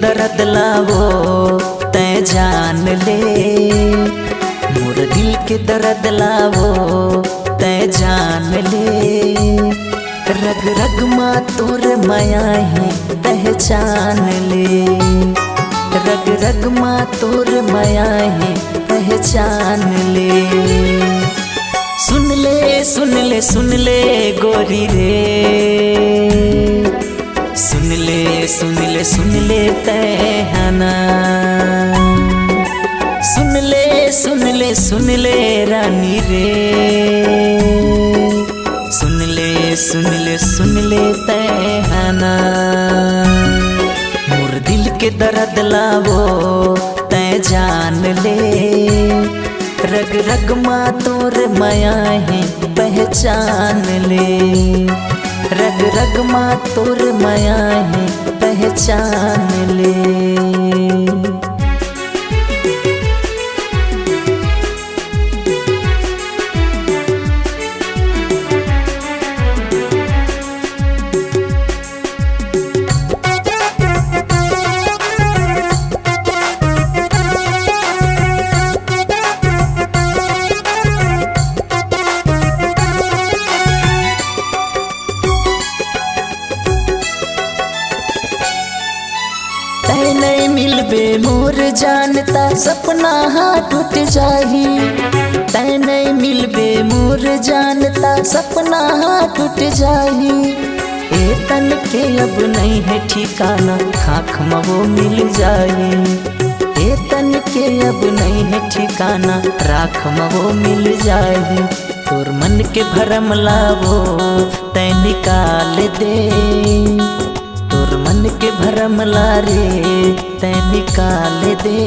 दर्द लावो तै जान ले, मोर दिल के दर्द लावो तै जान ले। रग रग माँ तोर माया है पहचान ले, रग रग माँ तोर माया है पहचान ले। सुन ले सुन ले सुन ले गोरी रे, सुन ले सुन ले सुन ले तैहना, सुन ले सुन ले सुन ले रानी रे, सुन ले सुन ले सुन ले तैहना। मोर दिल के दर्द लावो तै जान ले, रग रग माँ तोर माया है पहचान ले, रग रग माँ तोर माया है पहचान ले। तै नहीं मिलबे मोर जानता सपना हाँ टूट जाही, तै नहीं मिलबे मोर जानता सपना हाँ टूट जाही। ए तन के अब नहीं है ठिकाना खाख महो मिल जाही, ए तन के अब नहीं है ठिकाना राख महो मिल जाही। तोर मन के भरम लावो तै निकाल दे, तोर मन के भरम लारे तै निकाल दे।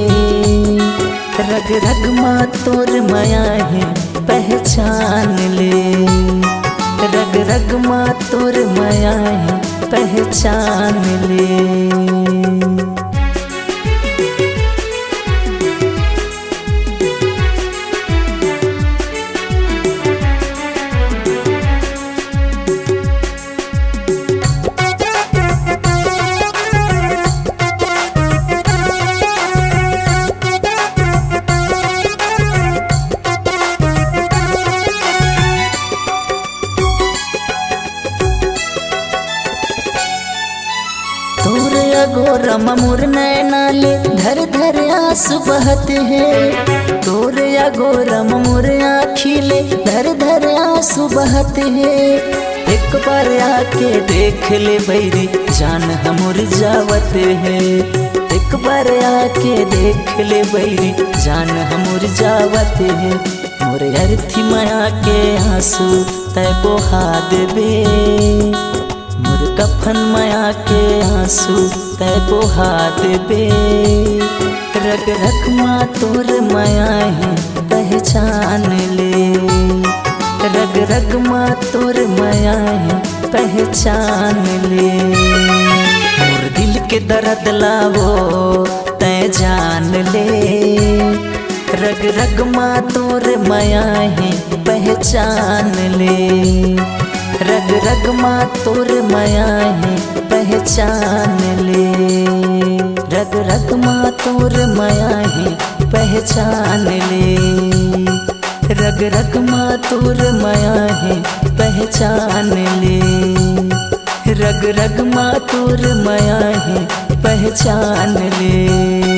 रग रग माँ तोर माया है पहचान ले, रग रग माँ तोर माया है पहचान ले। गोरा ममुर नैना ले धर धर आंसू बहते हैं, तोर या गोरा ममुर आँखी ले धर धर आंसू बहते हैं। एक बार आके देख ले बैरी जान हमर जावते हैं, एक बार आके देख ले बैरी जान हमर जावते हैं। मोर अर्थी माया के आंसू तै बहा देबे, मोर कफन माया के आंसू तै बहा देबे। रग रग माँ तोर माया है पहचान ले, रग रग माँ तोर माया है पहचान ले। मोर दिल के दर्द लावो तै जान ले, रग रग माँ तोर माया है पहचान ले, रग रग माँ तोर माया है पहचान ले, रग रग माँ तोर माया है पहचान ले, रग रग माँ तोर माया है पहचान ले, रग रग माँ तोर माया है पहचान ले।